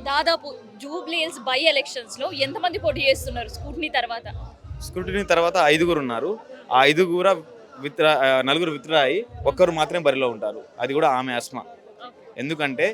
దాదాపు Jubilee hills by ఎలక్షన్స్‌లో ఎంతమంది పోటీ చేస్తున్నారు స్క్రూటినీ తర్వాత? స్క్రూటినీ తర్వాత ఐదుగురు ఉన్నారు. ఆ ఐదుగురు నలుగురు విత్డ్రా అయ్యి ఒక్కరు మాత్రమే బరిలో ఉంటారు. అది కూడా ఆమె అస్మా. ఎందుకంటే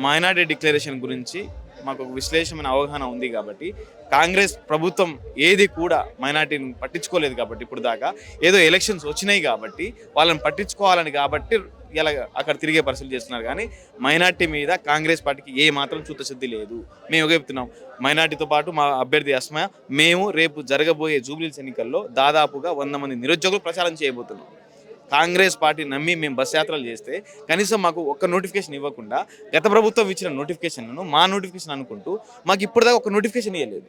మైనారిటీ డిక్లరేషన్ గురించి మాకు ఒక విశ్లేషమైన అవగాహన ఉంది కాబట్టి, కాంగ్రెస్ ప్రభుత్వం ఏది కూడా మైనారిటీని పట్టించుకోలేదు కాబట్టి ఇప్పుడు దాకా, ఏదో ఎలక్షన్స్ వచ్చినాయి కాబట్టి వాళ్ళని పట్టించుకోవాలని కాబట్టి ఇలా అక్కడ తిరిగే పరిస్థితులు చేస్తున్నారు. కానీ మైనార్టీ మీద కాంగ్రెస్ పార్టీకి ఏ మాత్రం చిత్తశుద్ధి లేదు. మేము చెప్తున్నాం, మైనార్టీతో పాటు మా అభ్యర్థి అస్మా, మేము రేపు జరగబోయే జూబ్లీహిల్స్ ఎన్నికల్లో దాదాపుగా 100 మంది నిరుద్యోగులు ప్రచారం చేయబోతున్నాం. కాంగ్రెస్ పార్టీ నమ్మి మేము బస్ యాత్రలు చేస్తే కనీసం మాకు ఒక్క నోటిఫికేషన్ ఇవ్వకుండా గత ప్రభుత్వం ఇచ్చిన నోటిఫికేషన్ను మా నోటిఫికేషన్ అనుకుంటూ మాకు ఇప్పటిదాకా ఒక నోటిఫికేషన్ ఇవ్వలేదు.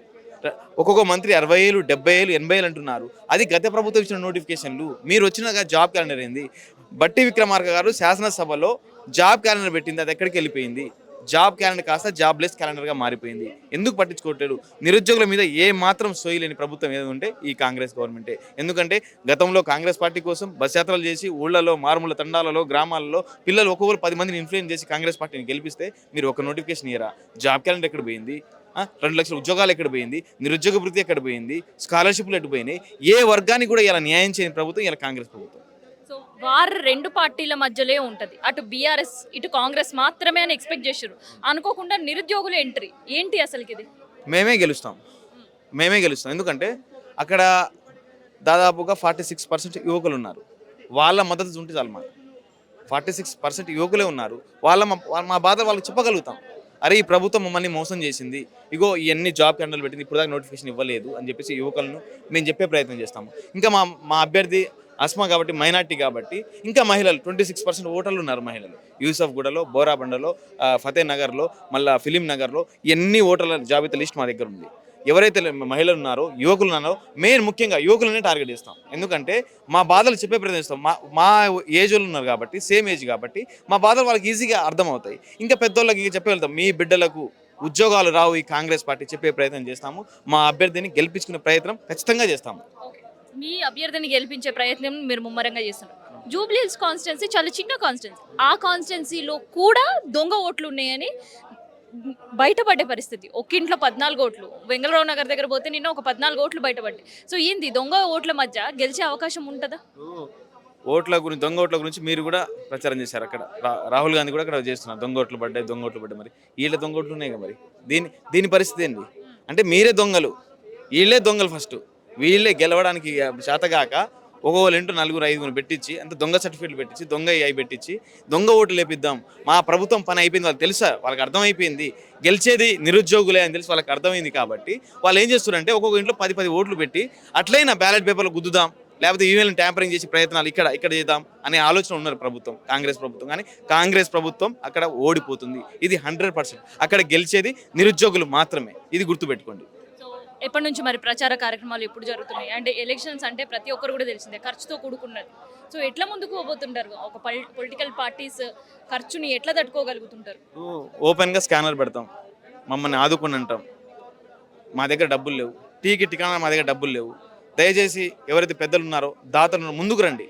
ఒక్కొక్క మంత్రి 60,000, 70,000, 80,000 అంటున్నారు. అది గత ప్రభుత్వం ఇచ్చిన నోటిఫికేషన్లు. మీరు వచ్చిన జాబ్ క్యాలెండర్ ఏంది? బట్టి విక్రమార్క గారు శాసనసభలో జాబ్ క్యాలెండర్ పెట్టింది, అది ఎక్కడికి వెళ్ళిపోయింది? జాబ్ క్యాలెండర్ కాస్త జాబ్లెస్ క్యాలెండర్గా మారిపోయింది. ఎందుకు పట్టించుకోవట్లేదు? నిరుద్యోగుల మీద ఏ మాత్రం సోయి లేని ప్రభుత్వం ఏది ఉంటే ఈ కాంగ్రెస్ గవర్నమెంటే. ఎందుకంటే గతంలో కాంగ్రెస్ పార్టీ కోసం బస్ యాత్రలు చేసి ఊళ్ళలో, మారుమూల తండాలలో, గ్రామాలలో పిల్లలు ఒక్కొక్కరు 10 మందిని ఇన్ఫ్లుయెన్స్ చేసి కాంగ్రెస్ పార్టీని గెలిపిస్తే మీరు ఒక నోటిఫికేషన్ ఇయ్యరా? జాబ్ క్యాలెండర్ ఎక్కడ పోయింది? 2 లక్షల ఉద్యోగాలు ఎక్కడ పోయింది? నిరుద్యోగ వృత్తి ఎక్కడ పోయింది? స్కాలర్షిప్లు ఎక్కడ పోయినాయి? ఏ వర్గానికి కూడా ఇలా న్యాయం చేయని ప్రభుత్వం ఇలా కాంగ్రెస్ ప్రభుత్వం. సో వారు 2 పార్టీల మధ్యలో ఉంటది. అటు బీఆర్ఎస్, ఇటు కాంగ్రెస్ మాత్రమే అని ఎక్స్పెక్ట్ చేశారు. అనుకోకుండా నిరుద్యోగుల ఎంట్రీ ఏంటి అసలుకి ఇది? మేమే గెలుస్తాం. ఎందుకంటే అక్కడ దాదాపుగా 46% యువకులు ఉన్నారు. వాళ్ళ మద్దతు ఉంటే చాలు. మాకు 46% యువకులే ఉన్నారు. మా బాధ వాళ్ళకి చెప్పగలుగుతాం. అరే, ఈ ప్రభుత్వం మమ్మల్ని మోసం చేసింది, ఇగో ఇవన్నీ జాబ్ క్యాలెండర్లు పెట్టింది, ఇప్పుడు దాకా నోటిఫికేషన్ ఇవ్వలేదు అని చెప్పేసి యువకులను మేము చెప్పే ప్రయత్నం చేస్తాము. ఇంకా మా అభ్యర్థి అస్మా కాబట్టి, మైనార్టీ కాబట్టి, ఇంకా మహిళలు 26% ఓటర్లు ఉన్నారు. మహిళలు యూసఫ్గూడలో, బోరాబండలో, ఫతేహ్ నగర్లో, మళ్ళీ ఫిలిం నగర్లో ఎన్ని ఓటర్ల జాబితా లిస్ట్ మా దగ్గర ఉంది. ఎవరైతే మహిళలు ఉన్నారో, యువకులు ఉన్నారో, ముఖ్యంగా యువకులనే టార్గెట్ చేస్తాం. ఎందుకంటే మా బాధలు చెప్పే ప్రయత్నం చేస్తాం. మా ఏజ్ వాళ్ళు ఉన్నారు కాబట్టి, సేమ్ ఏజ్ కాబట్టి మా బాధలు వాళ్ళకి ఈజీగా అర్థమవుతాయి. ఇంకా పెద్దోళ్ళకి చెప్పే వెళ్తాం, మీ బిడ్డలకు ఉద్యోగాలు రావు ఈ కాంగ్రెస్ పార్టీ చెప్పే ప్రయత్నం చేస్తాము. మా అభ్యర్థిని గెలిపించుకునే ప్రయత్నం ఖచ్చితంగా చేస్తాము. మీ అభ్యర్థిని గెలిపించే ప్రయత్నం మీరు ముమ్మరంగా చేస్తున్నారు. జూబ్లీ హిల్స్ కాన్స్టిట్యున్సీ చాలా చిన్న కాన్స్టిట్యున్సీ. ఆ కాన్స్టిట్యున్సీలో కూడా దొంగ ఓట్లు ఉన్నాయని బయటపడే పరిస్థితి. ఒక ఇంట్లో 14 ఓట్లు, వెంగళరావు నగర్ దగ్గర పోతే నిన్న ఒక 14 ఓట్లు బయటపడ్డాయి. సో ఏంది దొంగ ఓట్ల మధ్య గెలిచే అవకాశం ఉంటుందా? దొంగ ఓట్ల గురించి మీరు కూడా ప్రచారం చేశారు. అక్కడ రాహుల్ గాంధీ కూడా అక్కడ చేస్తున్నారు, దొంగ ఓట్లు పడ్డాయి. మరి వీళ్ళ దొంగ ఓట్లు ఉన్నాయి కదా. మరి దీని పరిస్థితి ఏంటి అంటే, మీరే దొంగలు, వీళ్ళే దొంగలు. ఫస్ట్ వీళ్ళే గెలవడానికి చేతగాక ఒక్కొక్కరు ఇంటూ 4-5 పెట్టించి, అంత దొంగ సర్టిఫికేట్లు పెట్టించి, దొంగ పెట్టించి, దొంగ ఓట్లు లేపిద్దాం. మా ప్రభుత్వం పని అయిపోయింది వాళ్ళకి తెలుసా, వాళ్ళకి అర్థమైపోయింది. గెలిచేది నిరుద్యోగులే అని తెలిసి వాళ్ళకి అర్థమైంది కాబట్టి వాళ్ళు ఏం చేస్తున్నారంటే ఒక్కొక్క ఇంట్లో 10 ఓట్లు పెట్టి అట్లయినా బ్యాలెట్ పేపర్లు గుద్దుదాం, లేకపోతే ఈవీఎంలను ట్యాంపరింగ్ చేసి ప్రయత్నాలు ఇక్కడ చేద్దాం అనే ఆలోచన ఉన్నారు ప్రభుత్వం, కాంగ్రెస్ ప్రభుత్వం. కానీ కాంగ్రెస్ ప్రభుత్వం అక్కడ ఓడిపోతుంది. ఇది 100%. అక్కడ గెలిచేది నిరుద్యోగులు మాత్రమే. ఇది గుర్తుపెట్టుకోండి. ఎప్పటి నుంచి మరి ప్రచార కార్యక్రమాలు ఎప్పుడు జరుగుతున్నాయి? అంటే ఎలక్షన్స్ అంటే ప్రతి ఒక్కరు కూడా తెలిసిందే, ఖర్చుతో కూడుకున్నది. సో ఎట్లా ముందుకు పోబోతుంటారు? ఒక పొలిటికల్ పార్టీస్ ఖర్చుని ఎట్లా తట్టుకోగలుగుతుంటారు? ఓపెన్గా స్కానర్ పెడతాం, మమ్మల్ని ఆదుకుని అంటాం, మా దగ్గర డబ్బులు లేవు, టీకి టికానా మా దగ్గర డబ్బులు లేవు, దయచేసి ఎవరైతే పెద్దలు ఉన్నారో, దాతలు ముందుకు రండి.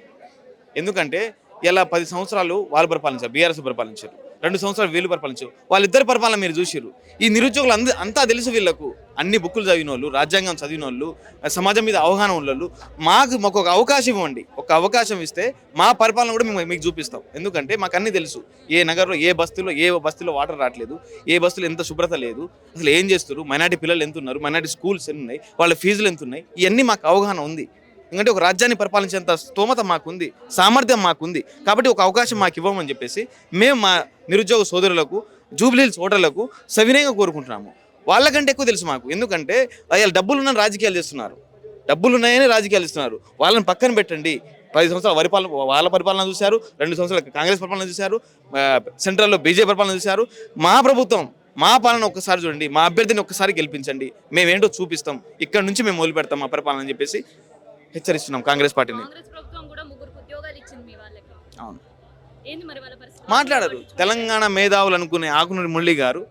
ఎందుకంటే ఇలా 10 సంవత్సరాలు వాళ్ళు పరిపాలించారు, బీఆర్ఎస్ పరిపాలించారు, 2 సంవత్సరాలు వీళ్ళు పరిపాలించారు. వాళ్ళిద్దరు పరిపాలన మీరు చూసిర్రు. ఈ నిరుద్యోగులు అంతా తెలుసు వీళ్ళకు. అన్ని బుక్కులు చదివిన వాళ్ళు, రాజ్యాంగం చదివిన వాళ్ళు, సమాజం మీద అవగాహన వాళ్ళు. మాకు ఒక అవకాశం ఇవ్వండి. ఒక అవకాశం ఇస్తే మా పరిపాలన కూడా మేము మీకు చూపిస్తాం. ఎందుకంటే మాకు అన్నీ తెలుసు. ఏ నగరంలో ఏ బస్తీలో వాటర్ రావట్లేదు, ఏ బస్తీలో ఎంత శుభ్రత లేదు, అసలు ఏం చేస్తారు, మైనార్టీ పిల్లలు ఎంత ఉన్నారు, మైనార్టీ స్కూల్స్ ఎన్ని ఉన్నాయి, వాళ్ళ ఫీజులు ఎంత ఉన్నాయి, ఇవన్నీ మాకు అవగాహన ఉంది. ఎందుకంటే ఒక రాజ్యాన్ని పరిపాలించేంత స్తోమత మాకుంది, సామర్థ్యం మాకుంది. కాబట్టి ఒక అవకాశం మాకు ఇవ్వమని చెప్పేసి మేము మా నిరుద్యోగ సోదరులకు, జూబ్లీ హిల్స్ ఓటర్లకు సవినయంగా కోరుకుంటున్నాము. వాళ్ళకంటే ఎక్కువ తెలుసు మాకు. ఎందుకంటే వాళ్ళు డబ్బులున్న రాజకీయాలు చేస్తున్నారు, డబ్బులున్నాయని రాజకీయాలు ఇస్తున్నారు. వాళ్ళని పక్కన పెట్టండి. 10 సంవత్సరాలు వాళ్ళ పరిపాలన చూశారు, 2 సంవత్సరాలు కాంగ్రెస్ పరిపాలన చూశారు, సెంట్రల్లో బీజేపీ పరిపాలన చూశారు. మా ప్రభుత్వం, మా పాలన ఒక్కసారి చూడండి, మా అభ్యర్థిని ఒక్కసారి గెలిపించండి, మేమేంటో చూపిస్తాం, ఇక్కడ నుంచి మేము మొదలు పెడతాం మా పరిపాలన అని చెప్పేసి హెచ్చరిస్తున్నాం కాంగ్రెస్ పార్టీని. అవును, మాట్లాడారు. తెలంగాణ మేధావులు అనుకునే ఆకునూరి మురళి గారు,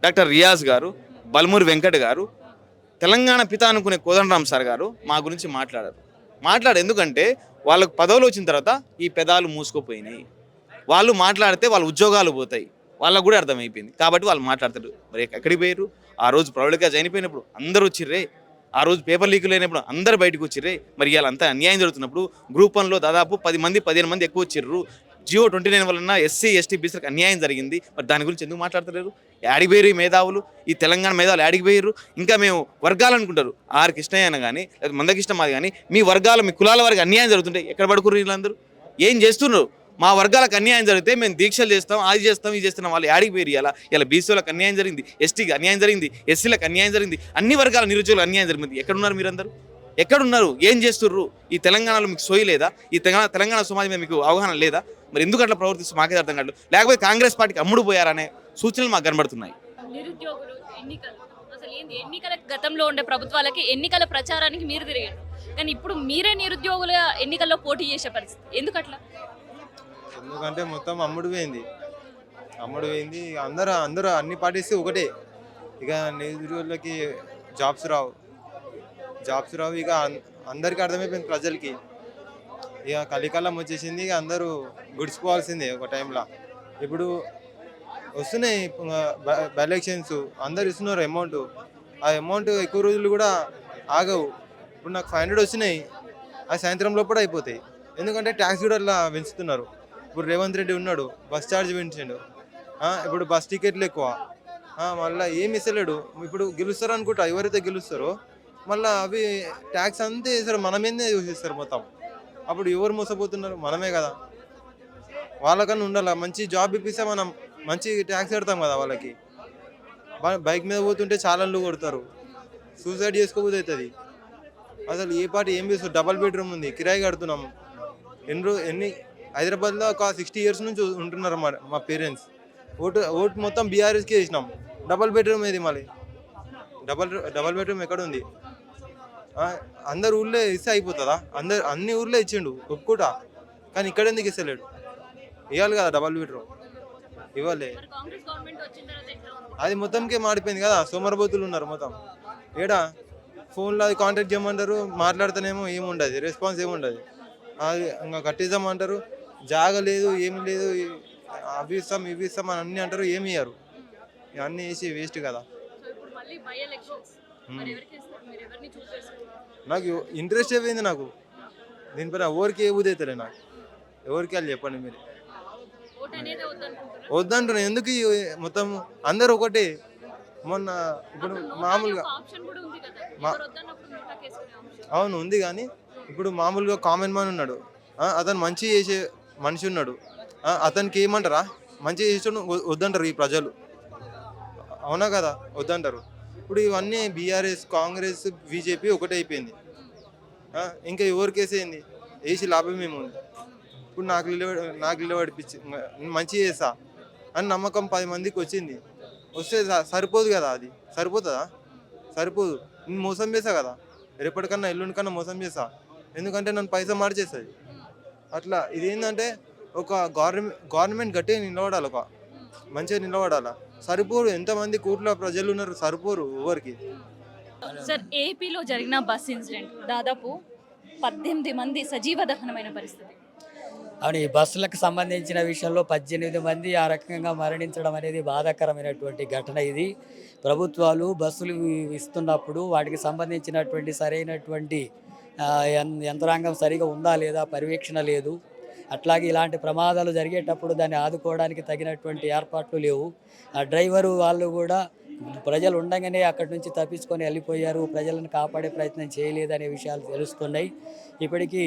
డాక్టర్ రియాజ్ గారు, బల్మూరి వెంకట్ గారు, తెలంగాణ పిత అనుకునే కోదండరామ్ సార్ గారు మా గురించి మాట్లాడారు. ఎందుకంటే వాళ్ళకు పదవులు వచ్చిన తర్వాత ఈ పెదాలు మూసుకుపోయినాయి. వాళ్ళు మాట్లాడితే వాళ్ళ ఉద్యోగాలు పోతాయి, వాళ్ళకు కూడా అర్థమైపోయింది కాబట్టి వాళ్ళు మాట్లాడతారు. మరి ఎక్కడికి పోయారు? ఆ రోజు ప్రౌఢిగా చనిపోయినప్పుడు అందరూ వచ్చిర్రే, ఆ రోజు పేపర్ లీకులు అయినప్పుడు అందరు బయటకు వచ్చిర్రే. మరి ఇవాళ అంతా అన్యాయం జరుగుతున్నప్పుడు గ్రూప్ 1లో దాదాపు 10 మంది 15 మంది ఎక్కువ వచ్చిర్రు. జియో 29 వలన ఎస్సీ ఎస్టీ బీసీలకు అన్యాయం జరిగింది. మరి దాని గురించి ఎందుకు మాట్లాడతలేరు? యాడికి పోయారు ఈ మేధావులు? ఈ తెలంగాణ మేధావులు యాడికి పోయారు? ఇంకా మేము వర్గాలు అనుకుంటారు. ఆర్ కృష్ణయ్య అని కానీ లేదా మందకృష్ణ మాది కానీ మీ వర్గాలు మీ కులాల వారికి అన్యాయం జరుగుతుంటే ఎక్కడ పడుకుర్రు వీళ్ళందరూ? ఏం చేస్తున్నారు? మా వర్గాలకు అన్యాయం జరిగితే మేము దీక్షలు చేస్తాం, అది చేస్తాం, ఇది చేస్తున్నాం. వాళ్ళు యాడికి పోయి ఇలా బీసీలకు అన్యాయం జరిగింది, ఎస్టీకి అన్యాయం జరిగింది, ఎస్సీలకు అన్యాయం జరిగింది, అన్ని వర్గాల నిరుద్యోగులు అన్యాయం జరిగింది. ఎక్కడున్నారు మీరందరూ? ఎక్కడున్నారు? ఏం చేస్తుర్రు? ఈ తెలంగాణలో మీకు సోయి లేదా? ఈ తెలంగాణ సమాజం మీద మీకు అవగాహన లేదా? మరి ఎందుకు అట్లా ప్రవర్తిస్తూ మాకే అర్థం కాదు. లేకపోతే కాంగ్రెస్ పార్టీకి అమ్ముడు పోయారనే సూచనలు మాకు కనబడుతున్నాయి. నిరుద్యోగులు ఎన్నికలు అసలు ఏంది? ఎన్నికల గతంలో ఉండే ప్రభుత్వాలకి ఎన్నికల ప్రచారానికి మీరు తిరిగారు, కానీ ఇప్పుడు మీరే నిరుద్యోగుల ఎన్నికల్లో పోటీ చేసే పరిస్థితి ఎందుకట్లా? ఎందుకంటే మొత్తం అమ్ముడు పోయింది. అందరూ అన్ని పార్టీస్ ఒకటే. ఇక నిరుద్యోగులకి జాబ్స్ రావు. ఇక అందరికీ అర్థమైపోయింది ప్రజలకి. ఇక కలికాలం వచ్చేసింది. ఇక అందరూ గుడిసిపోవాల్సిందే ఒక టైంలో. ఇప్పుడు వస్తున్నాయి బై ఎలక్షన్స్, అందరు ఇస్తున్నారు అమౌంట్. ఆ అమౌంట్ ఎక్కువ రోజులు కూడా ఆగవు. ఇప్పుడు నాకు 500 వచ్చినాయి, ఆ సాయంత్రం లోపల అయిపోతాయి. ఎందుకంటే ట్యాక్స్ కూడా అలా పెంచుతున్నారు. ఇప్పుడు రేవంత్ రెడ్డి ఉన్నాడు, బస్ ఛార్జ్ పెంచాడు. ఇప్పుడు బస్ టికెట్లు ఎక్కువ. మళ్ళీ ఏమి ఇస్తలేడు. ఇప్పుడు గెలుస్తారు అనుకుంటా, ఎవరైతే గెలుస్తారో మళ్ళీ అవి ట్యాక్స్ అంతే వేస్తారు, మన మీదే చూసిస్తారు మొత్తం. అప్పుడు ఎవరు మోసపోతున్నారు? మనమే కదా. వాళ్ళకన్నా ఉండాలి, మంచి జాబ్ ఇప్పిస్తే మనం మంచి ట్యాక్స్ కడతాం కదా వాళ్ళకి. బైక్ మీద పోతుంటే చాలన్లు కొడతారు, సూసైడ్ చేసుకోబోదు అవుతుంది. అసలు ఏ పార్టీ ఏం చేస్తారు? డబల్ బెడ్రూమ్ ఉంది, కిరాయి కడుతున్నాం. ఎన్ని హైదరాబాద్లో ఒక 60 years నుంచి ఉంటున్నారు మా పేరెంట్స్. ఓటు మొత్తం బీఆర్ఎస్కి వేసినాం. డబల్ బెడ్రూమ్ ఏది? మళ్ళీ డబల్ బెడ్రూమ్ ఎక్కడ ఉంది? అందరు ఊళ్ళో ఇస్తే అయిపోతుందా? అన్ని ఊర్లో ఇచ్చిండు ఒప్పుకుంటా, కానీ ఇక్కడ ఎందుకు ఇస్తలేడు? ఇవ్వాలి కదా డబల్ బెడ్రూమ్, ఇవ్వాలి. అది మొత్తంకే మాడిపోయింది కదా. సోమరబోతులు ఉన్నారు మొత్తం. ఏడా ఫోన్లో అది కాంటాక్ట్ చేయమంటారు, మాట్లాడితేనేమో ఏముండదు, రెస్పాన్స్ ఏముండదు. అది ఇంకా కట్టిద్దామంటారు, జాగ లేదు, ఏమి లేదు, అవి ఇస్తాం ఇవి ఇస్తాం అని అన్నీ అంటారు, ఏమి ఇయ్యరు. ఇవన్నీ వేసి వేస్ట్ కదా. నాకు ఇంట్రెస్ట్ అయిపోయింది నాకు దీనిపైన. ఎవరికి ఏ ఊదైతలే నాకు. ఎవరికి వాళ్ళు చెప్పండి మీరు. వద్దంటున్నా ఎందుకు? మొత్తం అందరు ఒకటే. మొన్న ఇప్పుడు మామూలుగా అవును ఉంది, కానీ ఇప్పుడు మామూలుగా కామన్ మ్యాన్ ఉన్నాడు, అతను మంచి చేసే మనిషి ఉన్నాడు, అతనికి ఏమంటారా? మంచి చేసే వద్దంటారు ఈ ప్రజలు, అవునా కదా? వద్దంటారు. ఇప్పుడు ఇవన్నీ బీఆర్ఎస్, కాంగ్రెస్, బీజేపీ ఒకటే అయిపోయింది. ఇంకా ఎవరికి వేసేయండి, వేసి లాభం ఏముంది? ఇప్పుడు నాకు నిలబడిపించి మంచి చేస్తా అని నమ్మకం 10 మందికి వచ్చింది. వస్తే సరిపోదు కదా. అది సరిపోతుందా? సరిపోదు. నేను మోసం చేస్తా కదా, రేపటికన్నా ఎల్లుండి కన్నా మోసం చేస్తా. ఎందుకంటే నన్ను పైసా మార్చేస్తుంది. అట్లా ఇదేంటంటే ఒక గవర్నమెంట్ గట్టిగా నిలబడాలి, ఒక మంచిగా నిలబడాలి. సరిపోరు. ఎంతమంది కోట్ల ప్రజలు ఉన్నారు, సరిపోరు ఎవరికి. సార్, ఏపీలో జరిగిన బస్ ఇన్సిడెంట్ దాదాపు 18 మంది సజీవ దహనమైన పరిస్థితి. అవును, ఈ బస్సులకు సంబంధించిన విషయంలో 18 మంది ఆ రకంగా మరణించడం అనేది బాధాకరమైనటువంటి ఘటన. ఇది ప్రభుత్వాలు బస్సులు ఇస్తున్నప్పుడు వాటికి సంబంధించినటువంటి సరైనటువంటి యంత్రాంగం సరిగా ఉందా లేదా పర్యవేక్షణ లేదు. అట్లాగే ఇలాంటి ప్రమాదాలు జరిగేటప్పుడు దాన్ని ఆదుకోవడానికి తగినటువంటి ఏర్పాట్లు లేవు. ఆ డ్రైవరు వాళ్ళు కూడా ప్రజలు ఉండగానే అక్కడి నుంచి తప్పించుకొని వెళ్ళిపోయారు, ప్రజలను కాపాడే ప్రయత్నం చేయలేదనే విషయాలు తెలుస్తున్నాయి. ఇప్పటికీ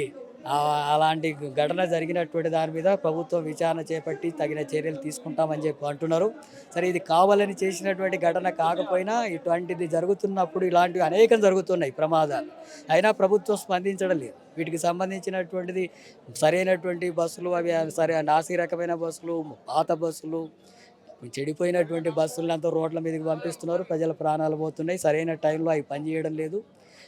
అలాంటి ఘటన జరిగినటువంటి దాని మీద ప్రభుత్వం విచారణ చేపట్టి తగిన చర్యలు తీసుకుంటామని చెప్పి అంటున్నారు. సరే, ఇది కావాలని చేసినటువంటి ఘటన కాకపోయినా ఇటువంటిది జరుగుతున్నప్పుడు ఇలాంటివి అనేకం జరుగుతున్నాయి ప్రమాదాలు, అయినా ప్రభుత్వం స్పందించడం లేదు. వీటికి సంబంధించినటువంటిది సరైనటువంటి బస్సులు, అవి సరే నాసి రకమైన బస్సులు, పాత బస్సులు, చెడిపోయినటువంటి బస్సులంతా రోడ్ల మీదకి పంపిస్తున్నారు, ప్రజల ప్రాణాలు పోతున్నాయి. సరైన టైంలో అవి పనిచేయడం లేదు,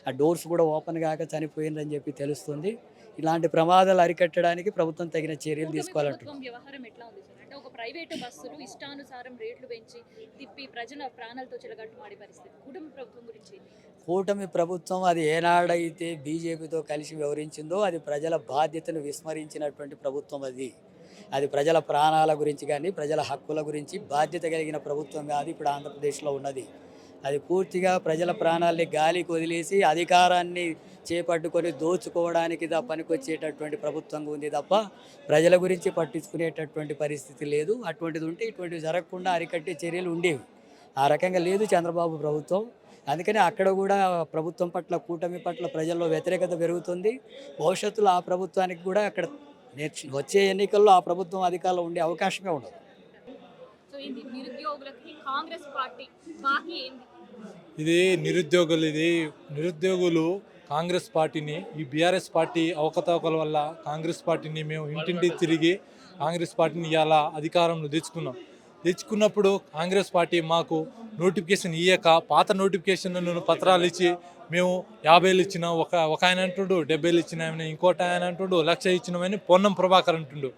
ఆ డోర్స్ కూడా ఓపెన్ కాక చనిపోయిందని చెప్పి తెలుస్తుంది. ఇలాంటి ప్రమాదాలు అరికట్టడానికి ప్రభుత్వం తగిన చర్యలు తీసుకోవాలంటున్నారు. వ్యవహారం ఎట్లా ఉంది సార్? అంటే ఒక ప్రైవేటు బస్సులు ఇష్టానుసారం రేట్లు పెంచి తిప్పి ప్రజల ప్రాణాలతో చెలగట్టుమాడే పరిస్థితి. కుటుంబ ప్రభుత్వం గురించి కూటమి ప్రభుత్వం అది ఏనాడైతే బీజేపీతో కలిసి వ్యవహరించిందో అది ప్రజల బాధ్యతను విస్మరించినటువంటి ప్రభుత్వం అది. అది ప్రజల ప్రాణాల గురించి కానీ ప్రజల హక్కుల గురించి బాధ్యత కలిగిన ప్రభుత్వం కాదు ఇప్పుడు ఆంధ్రప్రదేశ్లో ఉన్నది. అది పూర్తిగా ప్రజల ప్రాణాల్ని గాలికి వదిలేసి అధికారాన్ని చేపట్టుకొని దోచుకోవడానికి పనికొచ్చేటటువంటి ప్రభుత్వంగా ఉంది తప్ప ప్రజల గురించి పట్టించుకునేటటువంటి పరిస్థితి లేదు. అటువంటిది ఉంటే ఇటువంటివి జరగకుండా అరికట్టే చర్యలు ఉండేవి. ఆ రకంగా లేదు చంద్రబాబు ప్రభుత్వం. అందుకని అక్కడ కూడా ప్రభుత్వం పట్ల కూటమి పట్ల ప్రజల్లో వ్యతిరేకత పెరుగుతుంది. భవిష్యత్తులో ఆ ప్రభుత్వానికి కూడా అక్కడ వచ్చే ఎన్నికల్లో ఆ ప్రభుత్వం అధికారంలో ఉండే అవకాశమే ఉండదు. సో ఇది నిరుద్యోగులకి కాంగ్రెస్ పార్టీ బాకీ ఏంది? ఇది నిరుద్యోగులు కాంగ్రెస్ పార్టీని, ఈ బీఆర్ఎస్ పార్టీ అవకతవకల వల్ల కాంగ్రెస్ పార్టీని మేము ఇంటింటికి తిరిగి కాంగ్రెస్ పార్టీని ఇవాళ అధికారంలో తెచ్చుకున్నప్పుడు కాంగ్రెస్ పార్టీ మాకు నోటిఫికేషన్ ఇయ్యక పాత నోటిఫికేషన్ పత్రాలు ఇచ్చి మేము 50,000 ఇచ్చిన ఒక ఆయన అంటుండు, 70,000 ఇచ్చినామని ఇంకోటి ఆయన అంటుండు, 1,00,000 ఇచ్చినామని పొన్నం ప్రభాకర్ అంటుండు.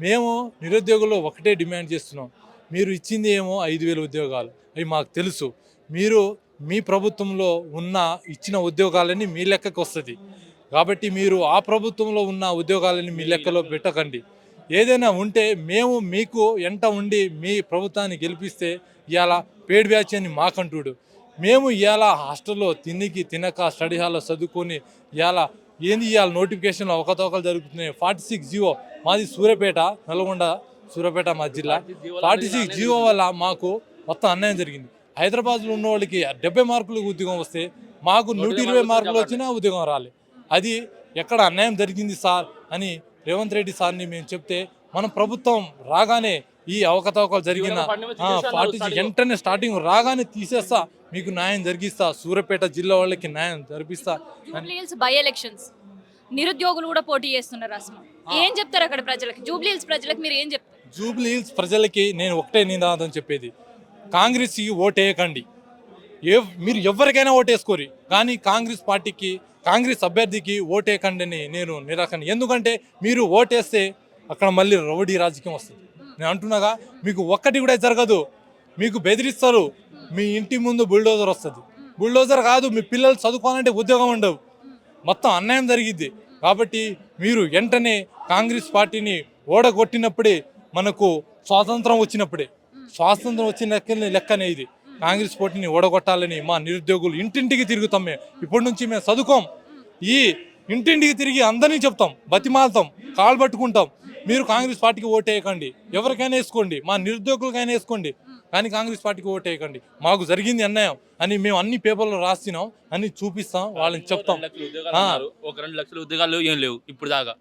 మేము నిరుద్యోగులు ఒకటే డిమాండ్ చేస్తున్నాం, మీరు ఇచ్చింది ఏమో 5,000 ఉద్యోగాలు, అవి మాకు తెలుసు. మీరు మీ ప్రభుత్వంలో ఇచ్చిన ఉద్యోగాలని మీ లెక్కకు వస్తుంది కాబట్టి మీరు ఆ ప్రభుత్వంలో ఉన్న ఉద్యోగాలని మీ లెక్కలో పెట్టకండి. ఏదైనా ఉంటే మేము మీకు ఎంట ఉండి మీ ప్రభుత్వాన్ని గెలిపిస్తే ఇవాళ పేడ్ బ్యాచ్ అని మాకంటుడు. మేము ఇవాళ హాస్టల్లో తినక స్టడీ హాల్లో చదువుకొని ఇవాళ నోటిఫికేషన్లో అవకతవకలు జరుగుతున్నాయి. 46 జీవో మాది సూర్యాపేట, నల్గొండ సూర్యాపేట మా జిల్లా. 46 జీవో వల్ల మాకు మొత్తం అన్యాయం జరిగింది. హైదరాబాద్లో ఉన్న వాళ్ళకి 70 మార్కులకు ఉద్యోగం వస్తే మాకు 120 మార్కులు వచ్చినా ఉద్యోగం రాలేదు. అది ఎక్కడ అన్యాయం జరిగింది సార్ అని రేవంత్ రెడ్డి సార్ని మేము చెప్తే మన ప్రభుత్వం రాగానే ఈ అవకతవకలు జరిగిన వెంటనే స్టార్టింగ్ రాగానే తీసేస్తా, మీకు న్యాయం జరిగిస్తా, సూర్యాపేట జిల్లా వాళ్ళకి న్యాయం జరిపిస్తా. జూబ్లీహిల్స్ బై ఎలక్షన్స్ నిరుద్యోగులు కూడా పోటీ చేస్తున్నారు. అసలు ఏం చెప్తారు అక్కడ ప్రజలకి? జూబ్లీహిల్స్ ప్రజలకు మీరు ఏం చెప్తారు? జూబ్లీహిల్స్ ప్రజలకి నేను ఒకటే నినాదం చెప్పేది, కాంగ్రెస్కి ఓటేయకండి. మీరు ఎవరికైనా ఓటేసుకోరు కానీ కాంగ్రెస్ పార్టీకి, కాంగ్రెస్ అభ్యర్థికి ఓటేయకండి అని నేను నిరాకరణ. ఎందుకంటే మీరు ఓటేస్తే అక్కడ మళ్ళీ రౌడీ రాజకీయం వస్తుంది. నేను అంటున్నాగా, మీకు ఒక్కటి కూడా జరగదు, మీకు బెదిరిస్తారు. మీ ఇంటి ముందు బుల్డోజర్ వస్తుంది. బుల్డోజర్ కాదు, మీ పిల్లలు చదువుకోవాలంటే ఉద్యోగం ఉండవు, మొత్తం అన్యాయం జరిగిద్ది. కాబట్టి మీరు వెంటనే కాంగ్రెస్ పార్టీని ఓడగొట్టినప్పుడే మనకు స్వాతంత్రం వచ్చిన లెక్కనే ఇది. కాంగ్రెస్ పార్టీని ఓడగొట్టాలని మా నిరుద్యోగులు ఇంటింటికి తిరుగుతాం. మేము ఇప్పటి నుంచి మేము చదువుకోం, ఈ ఇంటింటికి తిరిగి అందరినీ చెప్తాం, బతిమాలతాం, కాళ్ళు పట్టుకుంటాం. మీరు కాంగ్రెస్ పార్టీకి ఓటేయకండి, ఎవరికైనా వేసుకోండి, మా నిరుద్యోగులకైనా వేసుకోండి, కానీ కాంగ్రెస్ పార్టీకి ఓటేయకండి. మాకు జరిగింది అన్యాయం అని మేము అన్ని పేపర్లో రాస్తున్నాం, అన్ని చూపిస్తాం, వాళ్ళని చెప్తాం. 2 లక్షల ఉద్యోగాలు ఏం లేవు ఇప్పుడు దాకా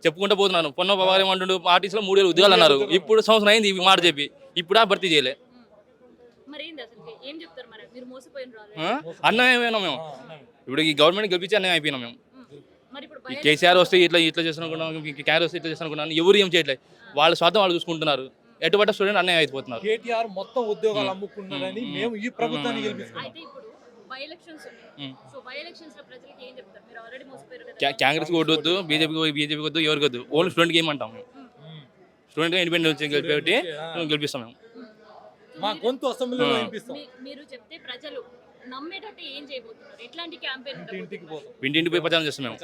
చెప్పుకుంటూ పోతున్నాను. పొన్న బాబా ఏమంటుండు, ఆర్టీసీలో 3,000 ఉద్యోగాలు అన్నారు. ఇప్పుడు సంవత్సరం అయింది ఈ మాట చెప్పి, ఇప్పుడు భర్తీ చేయలే. అన్యాయం అయిపోయినాం మేము. ఇప్పుడు ఈ గవర్నమెంట్ గెలిపించి అన్యాయం అయిపోయినాం మేము. ఈ కేసీఆర్ వస్తే ఇట్లా చేస్తున్నాం, క్యారీ వస్తే ఇట్లా చేస్తున్నాం, ఎవరు ఏం చేయట్లేదు. వాళ్ళ స్వార్థం వాళ్ళు చూసుకుంటున్నారు. ఎటువంటి స్టూడెంట్ అన్యాయం అయిపోతున్నారు. కేటీఆర్ మొత్తం ఉద్యోగాలు అమ్ముకున్నారని మేము ఈ ప్రభుత్వాన్ని గెలిపిస్తున్నాం. కాంగ్రెస్ ఓటు వద్దు, బీజేపీ వద్దు, ఎవరికి వద్దు, ఓన్లీ స్టూడెంట్కి ఏమంటాం మేము. స్టూడెంట్ ఇండిపెండెంట్ గెలిపి గెలిపిస్తాం మేము. మా గొంతు అసెంబ్లీలో వినిపిస్తాం. మీరు చెప్తే ప్రజలు నమ్మేటట్టు ఏం చేయబోతున్నారు? ఎట్లాంటి క్యాంపెయిన్? ఇంటింటి పోయి ప్రచారం చేస్తాం మేము.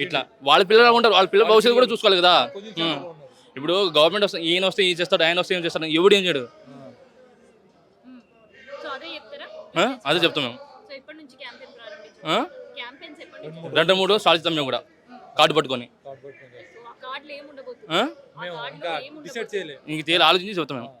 ఇట్లా వాళ్ళ పిల్లలు ఉంటారు, వాళ్ళ పిల్లల భవిష్యత్తు కూడా చూసుకోవాలి కదా. ఇప్పుడు గవర్నమెంట్ వస్తే ఈయన వస్తే ఏం చేస్తాడు, ఆయన వస్తే ఏం చేస్తాడు, ఎవడు ఏం చేయడు. అదే చెప్తాం మేము. 2-3 స్టార్ట్ చేస్తాం మేము కూడా, కార్డు పట్టుకొని. ఇంక ఆలోచించి చెప్తాం మేము.